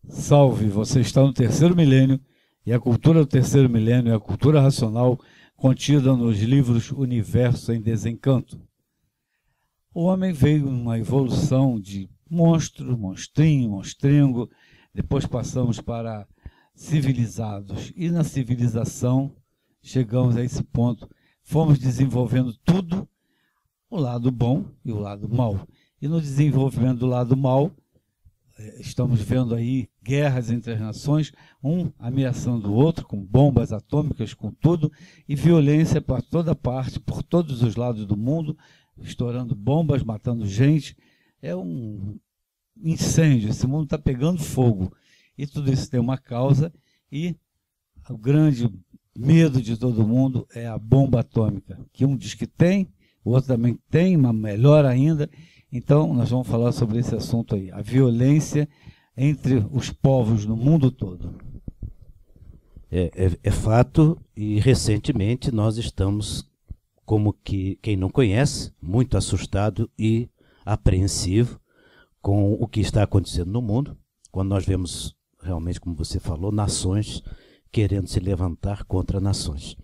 Salve, você está no terceiro milênio e a cultura do terceiro milênio é a cultura racional contida nos livros Universo em Desencanto. O homem veio numa evolução de monstro, monstrinho, monstrengo, depois passamos para civilizados e na civilização chegamos a esse ponto, fomos desenvolvendo tudo, o lado bom e o lado mau. E no desenvolvimento do lado mau, estamos vendo aí guerras entre as nações, um ameaçando o outro, com bombas atômicas, com tudo, e violência para toda parte, por todos os lados do mundo, estourando bombas, matando gente. É um incêndio, esse mundo está pegando fogo. E tudo isso tem uma causa, e o grande medo de todo mundo é a bomba atômica, que um diz que tem, o outro também tem, mas melhor ainda. Então, nós vamos falar sobre esse assunto aí, a violência entre os povos no mundo todo. É fato, e recentemente nós estamos, como que quem não conhece, muito assustado e apreensivo com o que está acontecendo no mundo, quando nós vemos realmente, como você falou, nações querendo se levantar contra nações.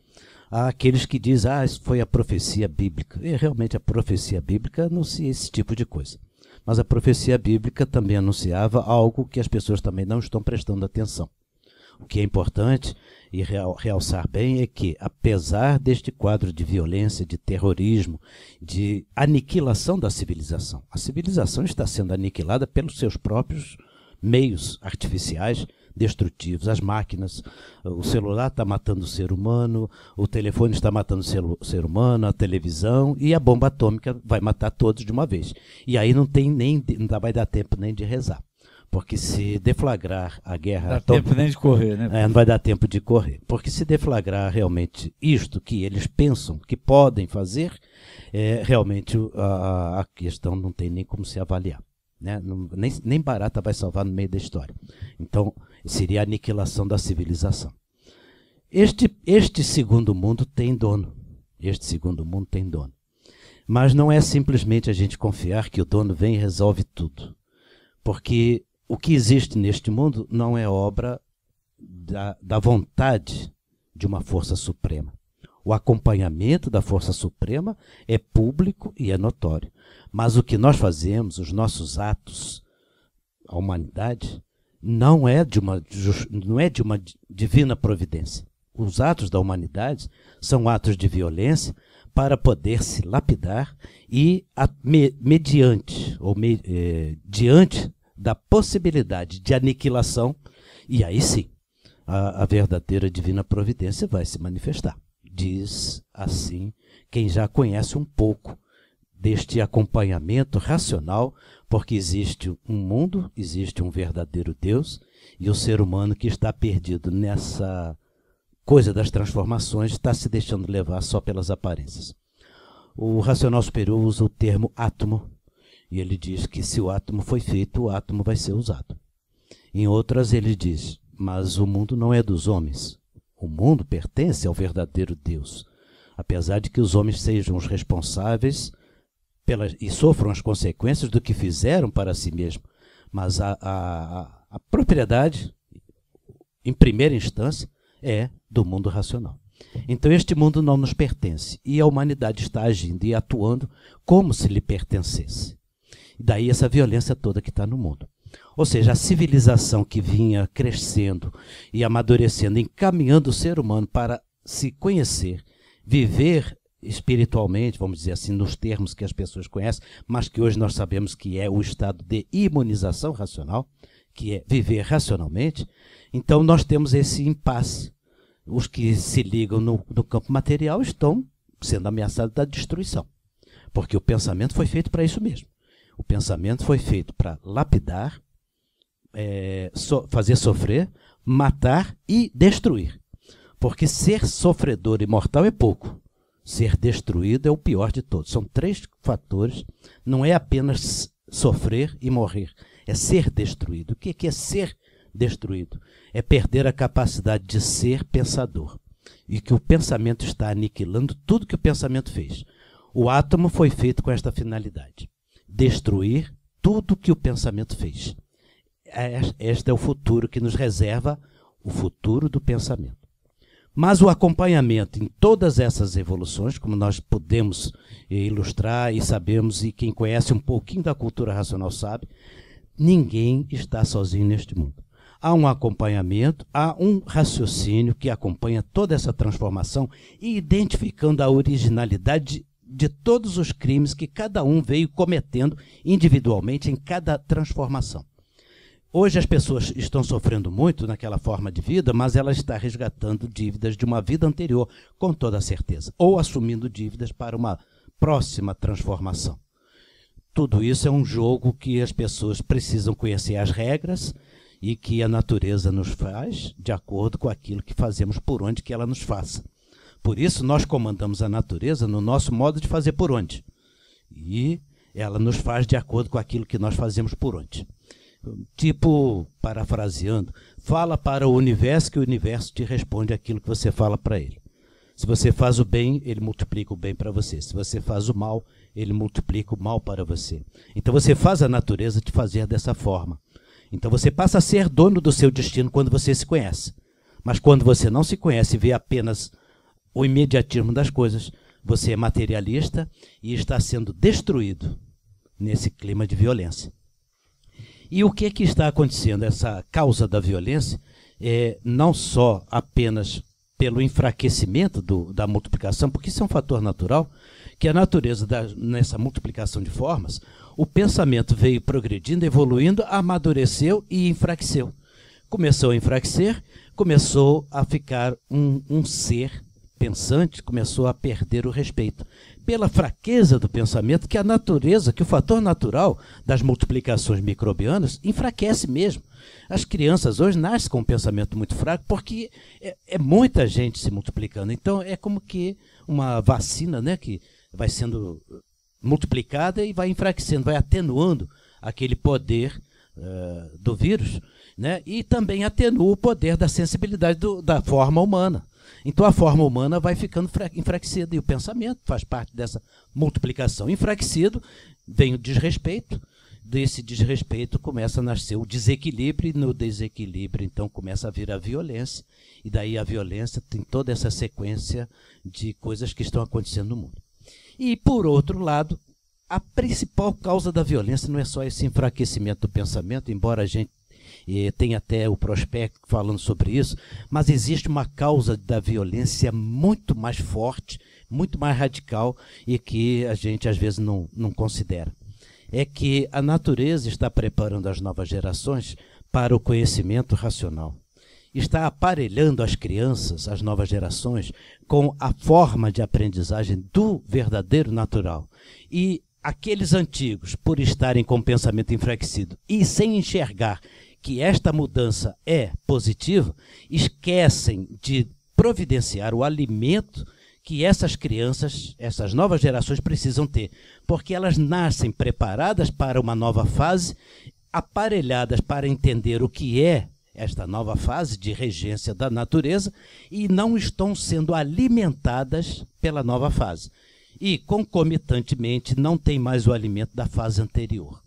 Há aqueles que dizem, isso foi a profecia bíblica. E realmente a profecia bíblica anuncia esse tipo de coisa. Mas a profecia bíblica também anunciava algo que as pessoas também não estão prestando atenção. O que é importante e realçar bem é que, apesar deste quadro de violência, de terrorismo, de aniquilação da civilização, a civilização está sendo aniquilada pelos seus próprios meios artificiais, destrutivos, as máquinas, o celular está matando o ser humano, o telefone está matando o ser humano, a televisão, e a bomba atômica vai matar todos de uma vez. E aí não vai dar tempo nem de rezar, porque se deflagrar a guerra atômica... Não dá tempo nem de correr, né? Não vai dar tempo de correr, porque se deflagrar realmente isto que eles pensam que podem fazer, realmente a questão não tem nem como se avaliar. Né? Nem barata vai salvar no meio da história. Então, seria a aniquilação da civilização. Este segundo mundo tem dono. Este segundo mundo tem dono. Mas não é simplesmente a gente confiar que o dono vem e resolve tudo. Porque o que existe neste mundo não é obra da vontade de uma força suprema. O acompanhamento da força suprema é público e é notório. Mas o que nós fazemos, os nossos atos, a humanidade, não é de uma divina providência. Os atos da humanidade são atos de violência para poder se lapidar e, diante da possibilidade de aniquilação, e aí sim, a verdadeira divina providência vai se manifestar. Diz assim quem já conhece um pouco deste acompanhamento racional, porque existe um mundo, existe um verdadeiro Deus, e o ser humano que está perdido nessa coisa das transformações está se deixando levar só pelas aparências. O racional superior usa o termo átomo, e ele diz que se o átomo foi feito, o átomo vai ser usado. Em outras ele diz, mas o mundo não é dos homens. O mundo pertence ao verdadeiro Deus, apesar de que os homens sejam os responsáveis e sofram as consequências do que fizeram para si mesmos. Mas a propriedade, em primeira instância, é do mundo racional. Então este mundo não nos pertence e a humanidade está agindo e atuando como se lhe pertencesse. E daí essa violência toda que está no mundo. Ou seja, a civilização que vinha crescendo e amadurecendo, encaminhando o ser humano para se conhecer, viver espiritualmente, vamos dizer assim, nos termos que as pessoas conhecem, mas que hoje nós sabemos que é o estado de imunização racional, que é viver racionalmente. Então nós temos esse impasse. Os que se ligam no campo material estão sendo ameaçados da destruição, porque o pensamento foi feito para isso mesmo. O pensamento foi feito para lapidar, fazer sofrer, matar e destruir. Porque ser sofredor e mortal é pouco. Ser destruído é o pior de todos. São 3 fatores. Não é apenas sofrer e morrer. É ser destruído. O que é ser destruído? É perder a capacidade de ser pensador. E que o pensamento está aniquilando tudo que o pensamento fez. O átomo foi feito com esta finalidade. Destruir tudo que o pensamento fez. este é o futuro que nos reserva, o futuro do pensamento. Mas o acompanhamento em todas essas evoluções, como nós podemos ilustrar e sabemos, e quem conhece um pouquinho da cultura racional sabe, ninguém está sozinho neste mundo. Há um acompanhamento, há um raciocínio que acompanha toda essa transformação e identificando a originalidade de todos os crimes que cada um veio cometendo individualmente em cada transformação. Hoje as pessoas estão sofrendo muito naquela forma de vida, mas ela está resgatando dívidas de uma vida anterior, com toda certeza, ou assumindo dívidas para uma próxima transformação. Tudo isso é um jogo que as pessoas precisam conhecer as regras e que a natureza nos faz de acordo com aquilo que fazemos por onde que ela nos faça. Por isso nós comandamos a natureza no nosso modo de fazer por onde. E ela nos faz de acordo com aquilo que nós fazemos por onde. Tipo, parafraseando, fala para o universo que o universo te responde aquilo que você fala para ele. Se você faz o bem, ele multiplica o bem para você. Se você faz o mal, ele multiplica o mal para você. Então você faz a natureza te fazer dessa forma. Então você passa a ser dono do seu destino quando você se conhece. Mas quando você não se conhece e vê apenas o imediatismo das coisas, você é materialista e está sendo destruído nesse clima de violência. E o que é que está acontecendo? Essa causa da violência é não só apenas pelo enfraquecimento da multiplicação, porque isso é um fator natural, que a natureza, nessa multiplicação de formas, o pensamento veio progredindo, evoluindo, amadureceu e enfraqueceu. Começou a enfraquecer, começou a ficar um ser pensante, começou a perder o respeito. Pela fraqueza do pensamento, que a natureza, que o fator natural das multiplicações microbianas enfraquece mesmo. As crianças hoje nascem com um pensamento muito fraco porque é muita gente se multiplicando. Então é como que uma vacina, né, que vai sendo multiplicada e vai enfraquecendo, vai atenuando aquele poder do vírus, né, e também atenua o poder da sensibilidade da forma humana. Então a forma humana vai ficando enfraquecida e o pensamento faz parte dessa multiplicação. Enfraquecido, vem o desrespeito, desse desrespeito começa a nascer o desequilíbrio e no desequilíbrio então começa a vir a violência e daí a violência tem toda essa sequência de coisas que estão acontecendo no mundo. E por outro lado, a principal causa da violência não é só esse enfraquecimento do pensamento, embora a gente tem até o prospecto falando sobre isso, mas existe uma causa da violência muito mais forte, muito mais radical e que a gente às vezes não considera. É que a natureza está preparando as novas gerações para o conhecimento racional. Está aparelhando as crianças, as novas gerações, com a forma de aprendizagem do verdadeiro natural. E aqueles antigos, por estarem com o pensamento enfraquecido e sem enxergar que esta mudança é positiva, esquecem de providenciar o alimento que essas crianças, essas novas gerações precisam ter, porque elas nascem preparadas para uma nova fase, aparelhadas para entender o que é esta nova fase de regência da natureza e não estão sendo alimentadas pela nova fase. E, concomitantemente, não tem mais o alimento da fase anterior.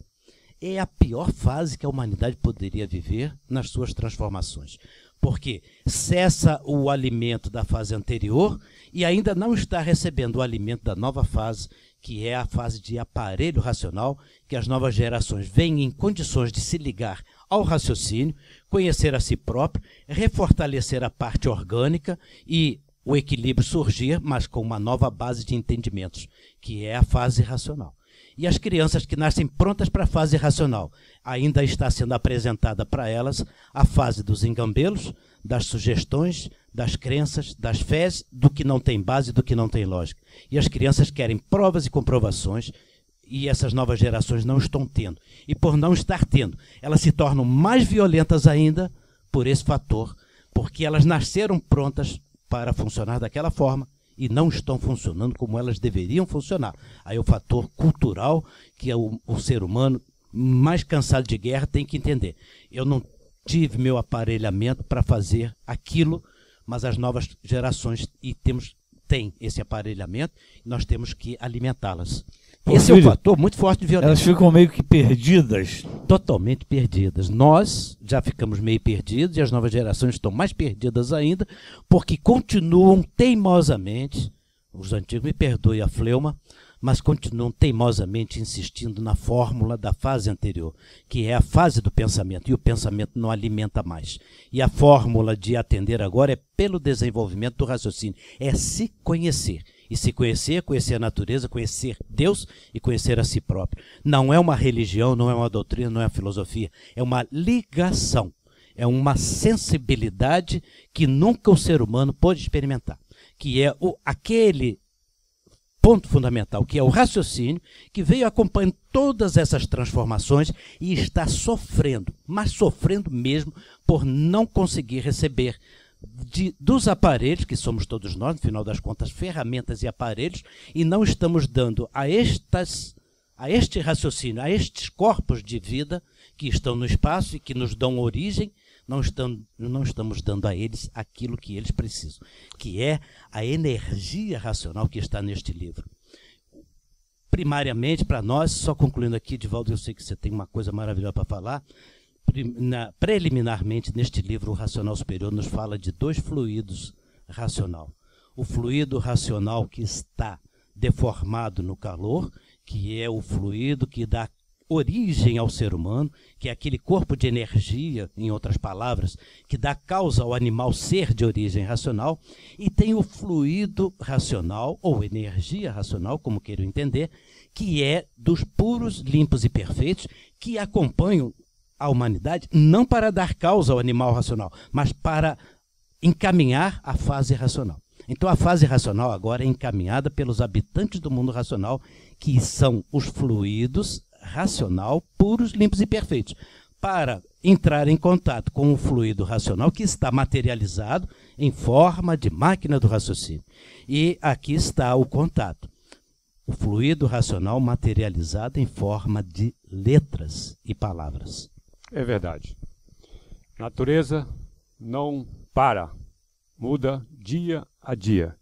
É a pior fase que a humanidade poderia viver nas suas transformações, porque cessa o alimento da fase anterior e ainda não está recebendo o alimento da nova fase, que é a fase de aparelho racional, que as novas gerações vêm em condições de se ligar ao raciocínio, conhecer a si próprio, refortalecer a parte orgânica e o equilíbrio surgir, mas com uma nova base de entendimentos, que é a fase racional. E as crianças que nascem prontas para a fase racional, ainda está sendo apresentada para elas a fase dos engambelos, das sugestões, das crenças, das fés, do que não tem base, do que não tem lógica. E as crianças querem provas e comprovações, e essas novas gerações não estão tendo. E por não estar tendo, elas se tornam mais violentas ainda por esse fator, porque elas nasceram prontas para funcionar daquela forma, e não estão funcionando como elas deveriam funcionar. Aí o fator cultural, que é o ser humano mais cansado de guerra tem que entender. Eu não tive meu aparelhamento para fazer aquilo, mas as novas gerações têm esse aparelhamento e nós temos que alimentá-las. Esse é um fator muito forte de violência. Elas ficam meio que perdidas. Totalmente perdidas. Nós já ficamos meio perdidos e as novas gerações estão mais perdidas ainda, porque continuam teimosamente, os antigos me perdoem a fleuma, mas continuam teimosamente insistindo na fórmula da fase anterior, que é a fase do pensamento, e o pensamento não alimenta mais. E a fórmula de atender agora é pelo desenvolvimento do raciocínio, é se conhecer. E se conhecer, conhecer a natureza, conhecer Deus e conhecer a si próprio. Não é uma religião, não é uma doutrina, não é uma filosofia, é uma ligação, é uma sensibilidade que nunca o ser humano pôde experimentar, que é aquele ponto fundamental, que é o raciocínio, que veio acompanhando todas essas transformações e está sofrendo, mas sofrendo mesmo por não conseguir receber dos aparelhos, que somos todos nós, no final das contas, ferramentas e aparelhos, e não estamos dando a este raciocínio, a estes corpos de vida que estão no espaço e que nos dão origem, não estamos dando a eles aquilo que eles precisam, que é a energia racional que está neste livro. Primariamente, para nós, só concluindo aqui, Divaldo, eu sei que você tem uma coisa maravilhosa para falar, preliminarmente, neste livro, o Racional Superior nos fala de dois fluidos racional. O fluido racional que está deformado no calor, que é o fluido que dá origem ao ser humano, que é aquele corpo de energia, em outras palavras, que dá causa ao animal ser de origem racional, e tem o fluido racional, ou energia racional, como queiram entender, que é dos puros, limpos e perfeitos, que acompanham a humanidade não para dar causa ao animal racional, mas para encaminhar a fase racional. Então a fase racional agora é encaminhada pelos habitantes do mundo racional, que são os fluidos racional, puros, limpos e perfeitos, para entrar em contato com o fluido racional que está materializado em forma de máquina do raciocínio. E aqui está o contato. O fluido racional materializado em forma de letras e palavras. É verdade. Natureza não para, muda dia a dia.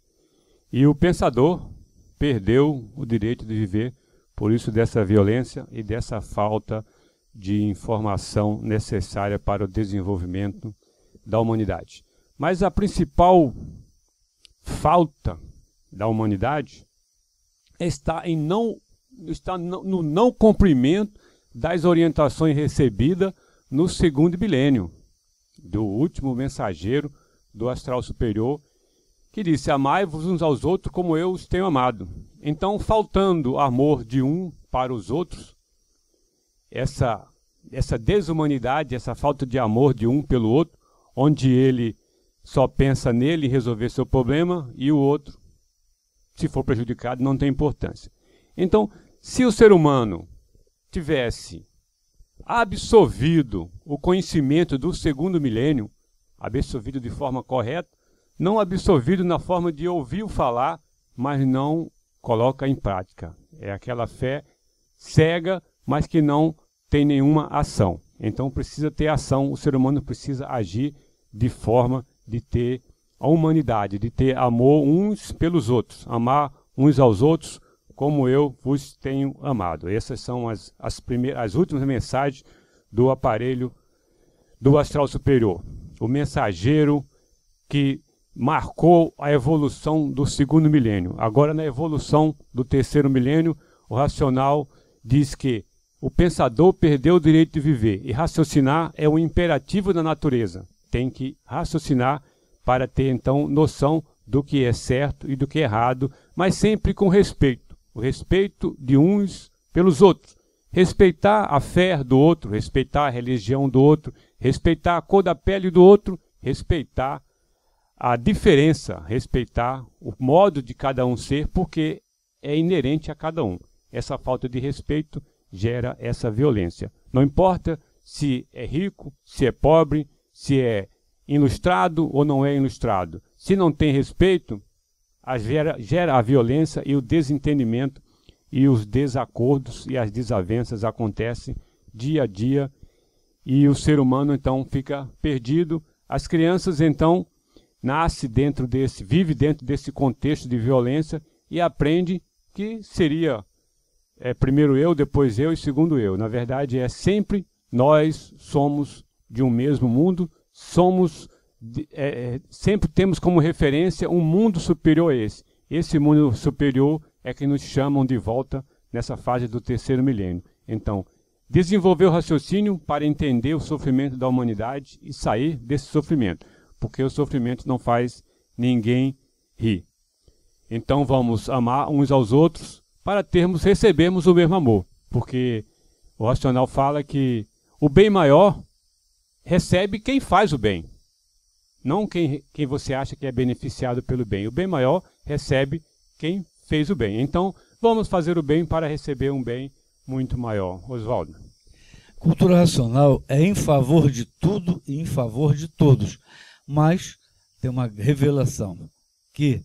E o pensador perdeu o direito de viver, por isso dessa violência e dessa falta de informação necessária para o desenvolvimento da humanidade. Mas a principal falta da humanidade está no não cumprimento das orientações recebidas no segundo milênio, do último mensageiro do astral superior, que disse: amai-vos uns aos outros como eu os tenho amado. Então, faltando amor de um para os outros, essa desumanidade, essa falta de amor de um pelo outro, onde ele só pensa nele em resolver seu problema e o outro, se for prejudicado, não tem importância. Então, se o ser humano tivesse absorvido o conhecimento do segundo milênio, absorvido de forma correta, não absorvido na forma de ouvir falar, mas não coloca em prática. É aquela fé cega, mas que não tem nenhuma ação. Então precisa ter ação, o ser humano precisa agir de forma de ter a humanidade, de ter amor uns pelos outros, amar uns aos outros como eu vos tenho amado. Essas são as últimas mensagens do aparelho do astral superior. O mensageiro que marcou a evolução do segundo milênio. Agora, na evolução do terceiro milênio, o racional diz que o pensador perdeu o direito de viver, e raciocinar é um imperativo da natureza. Tem que raciocinar para ter, então, noção do que é certo e do que é errado, mas sempre com respeito. O respeito de uns pelos outros. Respeitar a fé do outro, respeitar a religião do outro, respeitar a cor da pele do outro, respeitar a diferença, respeitar o modo de cada um ser, porque é inerente a cada um. Essa falta de respeito gera essa violência. Não importa se é rico, se é pobre, se é ilustrado ou não é ilustrado. Se não tem respeito, gera a violência e o desentendimento, e os desacordos e as desavenças acontecem dia a dia, e o ser humano então fica perdido. As crianças então vive dentro desse contexto de violência e aprende que seria primeiro eu, depois eu e segundo eu. Na verdade, sempre nós somos de um mesmo mundo, sempre temos como referência um mundo superior a esse. Esse mundo superior é que nos chamam de volta nessa fase do terceiro milênio. Então, desenvolver o raciocínio para entender o sofrimento da humanidade e sair desse sofrimento, porque o sofrimento não faz ninguém rir. Então vamos amar uns aos outros para recebermos o mesmo amor, porque o racional fala que o bem maior recebe quem faz o bem, não quem você acha que é beneficiado pelo bem. O bem maior recebe quem fez o bem. Então vamos fazer o bem para receber um bem muito maior. Oswaldo. Cultura racional é em favor de tudo e em favor de todos, mas tem uma revelação, que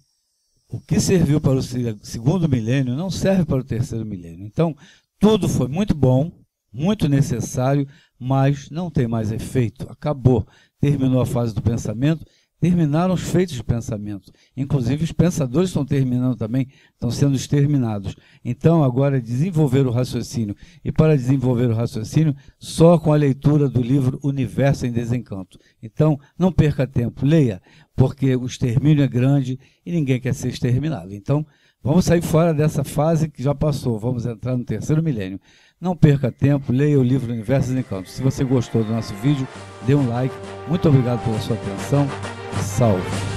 o que serviu para o segundo milênio não serve para o terceiro milênio. Então, tudo foi muito bom, muito necessário, mas não tem mais efeito. Acabou. Terminou a fase do pensamento, terminaram os feitos de pensamento. Inclusive, os pensadores estão terminando também, estão sendo exterminados. Então, agora é desenvolver o raciocínio. E para desenvolver o raciocínio, só com a leitura do livro Universo em Desencanto. Então, não perca tempo, leia, porque o extermínio é grande e ninguém quer ser exterminado. Então, vamos sair fora dessa fase que já passou, vamos entrar no terceiro milênio. Não perca tempo, leia o livro Universo em Desencanto. Se você gostou do nosso vídeo, dê um like. Muito obrigado pela sua atenção. Salve!